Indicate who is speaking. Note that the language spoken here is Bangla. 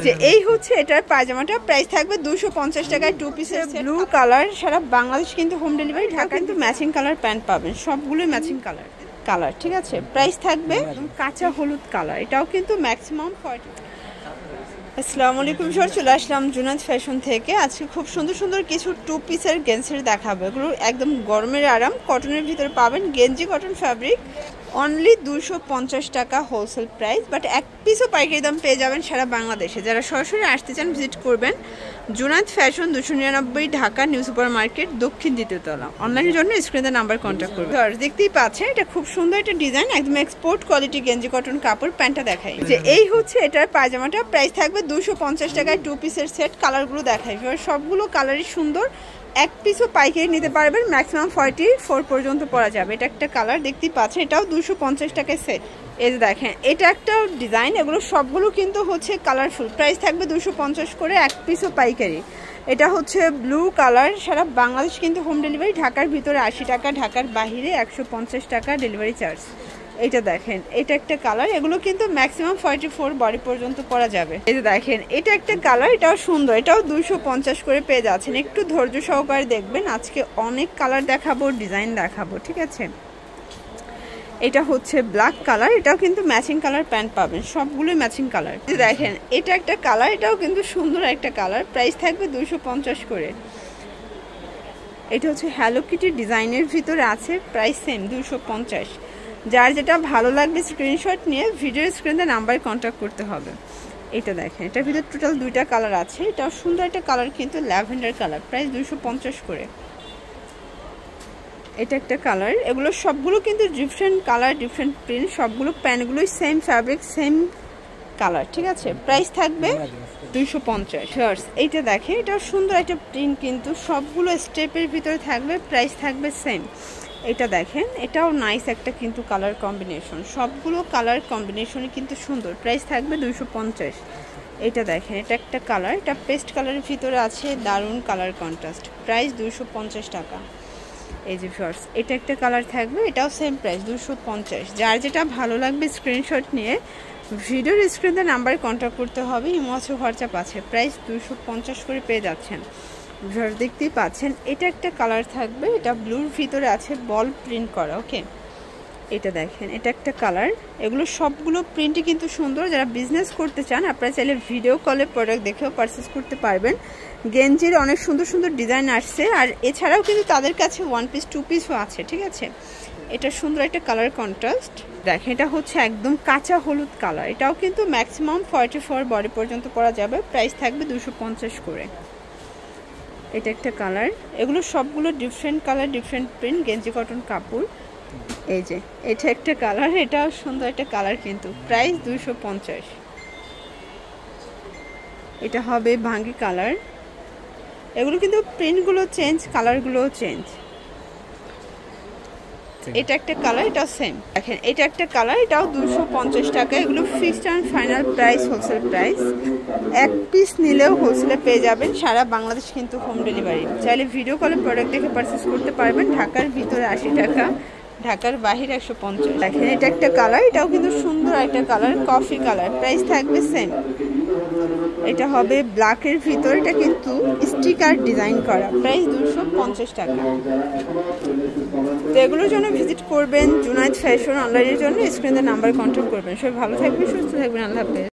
Speaker 1: যে এই হচ্ছে এটার পায়জামাটা, প্রাইস থাকবে 250 টাকায়, 2 পিসের ব্লু কালার। সারা বাংলাদেশ কিন্তু হোম ডেলিভারি। ঢাকা কিন্তু ম্যাচিং কালার প্যান্ট পাবেন, সবগুলোই ম্যাচিং কালার ঠিক আছে। প্রাইস থাকবে কাঁচা হলুদ কালার, এটাও কিন্তু ম্যাক্সিমাম 40। আসসালামু আলাইকুম স্যার, চলে আসলাম জুনায়েদ ফ্যাশন থেকে। আজকে খুব সুন্দর সুন্দর কিছু 2 পিসের গেঞ্জির দেখাবো। এগুলো একদম গরমের আরাম, কটনের ভিতরে পাবেন। গেঞ্জি কটন ফ্যাব্রিক, অনলি 250 টাকা হোলসেল প্রাইস, বাট এক পিসও পাইকারি দাম পেয়ে যাবেন সারা বাংলাদেশে। যারা সরাসরি আসতে চান ভিজিট করবেন Junaid fashion, 299 Dhaka new super market, দক্ষিণ দ্বিতীয় তলা। অনলাইনের জন্য স্ক্রিনে নাম্বার কন্ট্যাক্ট করবেন। দেখতেই পাচ্ছেন এটা খুব সুন্দর একটা ডিজাইন, একদম এক্সপোর্ট কোয়ালিটি গেঞ্জি কটন কাপড়। প্যান্টটা দেখাই যে এই হচ্ছে এটার পায়জামাটা, প্রাইস থাকবে 250 টাকায়, 2 পিসের সেট। কালারগুলো দেখাই, সবগুলো কালারই সুন্দর। এক পিসও পাইকারি নিতে পারবেন, ম্যাক্সিমাম 44 পর্যন্ত পরা যাবে। এটা একটা কালার দেখতেই পাচ্ছেন, এটাও 250 টাকায় সেট। এই যে দেখেন এটা একটা ডিজাইন, এগুলো সবগুলো কিন্তু হচ্ছে কালারফুল। প্রাইস থাকবে 250 করে, এক পিসও পাইকারি। এটা হচ্ছে ব্লু কালার। সারা বাংলাদেশ কিন্তু হোম ডেলিভারি। ঢাকার ভিতরে 80 টাকা, ঢাকার বাহিরে 150 টাকা ডেলিভারি চার্জ। এটা দেখেন এটা একটা কালার, এগুলো কিন্তু ম্যাক্সিমাম 44 বডি পর্যন্ত পরা যাবে। এই যে দেখেন এটা একটা কালার, এটাও সুন্দর, এটাও 250 করে পেয়ে যাচ্ছেন। একটু ধৈর্য সহকারে দেখবেন, আজকে অনেক কালার দেখাবো, ডিজাইন দেখাবো, ঠিক আছে। এটা হচ্ছে ব্ল্যাক কালার, এটাও কিন্তু ম্যাচিং কালার প্যান্ট পাবেন, সবগুলোই ম্যাচিং কালার। দেখেন এটা একটা কালার, এটাও কিন্তু সুন্দর একটা কালার। প্রাইস থাকবে 250 করে। এটা হচ্ছে হ্যালো কিটি ডিজাইনের ভিতরে আছে, প্রাইস সেম 250। যার যেটা ভালো লাগবে স্ক্রিনশট নিয়ে ভিডিওর স্ক্রিনে নাম্বারে কন্ট্যাক্ট করতে হবে। এটা দেখেন এটার ভিতরে টোটাল 2টা কালার আছে। এটাও সুন্দর একটা কালার, কিন্তু ল্যাভেন্ডার কালার। প্রাইস 250 করে। এটা একটা কালার, এগুলো সবগুলো কিন্তু ডিফারেন্ট কালার, ডিফারেন্ট প্রিন্ট। সবগুলো প্যান্টগুলোই সেম ফ্যাব্রিক, সেম কালার, ঠিক আছে। প্রাইস থাকবে 250। এইটা দেখেন এটাও সুন্দর একটা প্রিন্ট, কিন্তু সবগুলো স্টেপের ভিতরে থাকবে। প্রাইস থাকবে সেম। এটা দেখেন এটাও নাইস একটা কিন্তু কালার কম্বিনেশন, সবগুলো কালার কম্বিনেশনই কিন্তু সুন্দর। প্রাইস থাকবে 250। এটা দেখেন এটা একটা কালার, এটা পেস্ট কালারের ভিতরে আছে, দারুণ কালার কন্ট্রাস্ট। প্রাইস 250 টাকা। এই যে ফার্স্ট এটা একটা কালার থাকবে, এটাও সেম প্রাইস 250। যার যেটা ভালো লাগবে স্ক্রিনশট নিয়ে ভিডিওর স্ক্রিনে নাম্বারে কন্ট্যাক্ট করতে হবে। ইমো আছে, হোয়াটসঅ্যাপ আছে। প্রাইস 250 করে পেয়ে যাচ্ছেন। দেখতেই পাচ্ছেন এটা একটা কালার থাকবে, এটা ব্লুর ভিতরে আছে বল প্রিন্ট করা। ওকে এটা দেখেন এটা একটা কালার, এগুলো সবগুলো প্রিন্টই কিন্তু সুন্দর। যারা বিজনেস করতে চান আপনারা চাইলে ভিডিও কলে প্রোডাক্ট দেখেও পারচেস করতে পারবেন। গেঞ্জির অনেক সুন্দর সুন্দর ডিজাইন আসছে, আর এছাড়াও কিন্তু তাদের কাছে 1 পিস 2 পিসও আছে, ঠিক আছে। এটা সুন্দর একটা কালার কন্ট্রাস্ট। দেখেন এটা হচ্ছে একদম কাঁচা হলুদ কালার, এটাও কিন্তু ম্যাক্সিমাম 44 বডি পর্যন্ত পরা যাবে। প্রাইস থাকবে 250 করে। এটা একটা কালার, এগুলো সবগুলো ডিফারেন্ট কালার, ডিফারেন্ট প্রিন্ট, গেঞ্জি কটন কাপড়। এই যে এটা একটা কালার, এটাও সুন্দর একটা কালার, কিন্তু প্রাইস 250। এটা হবে ভাঙ্গি কালার, এগুলো কিন্তু প্রিন্টগুলো চেঞ্জ, কালারগুলোও চেঞ্জ। এটা একটা কালার, এটাও সেম। দেখেন এটা একটা কালার, এটাও 250 টাকা। এগুলো fixed and final price, wholesale price. এক পিস নিলেও হোলসেলে পেয়ে যাবেন। সারা বাংলাদেশ কিন্তু হোম ডেলিভারি। চাইলে ভিডিও কলে প্রোডাক্ট দেখে পারচেস করতে পারবেন। ঢাকার ভিতরে 80 টাকা, ঢাকার বাহিরে 150। দেখেন এটা একটা কালার, এটাও কিন্তু সুন্দর একটা কালার, কফি কালার। প্রাইস থাকবে সেম। এটা হবে ব্ল্যাকের ভিতর, এটা কিন্তু স্টিকার ডিজাইন করা। প্রাইস 250 টাকা। তো এগুলোর জন্য ভিজিট করবেন জুনায়েদ ফ্যাশন। অনলাইনের জন্য স্ক্রিনে নাম্বার কন্ট্যাক্ট করবেন। সবাই ভালো থাকবেন, সুস্থ থাকবেন। আল্লাহ হাফেজ।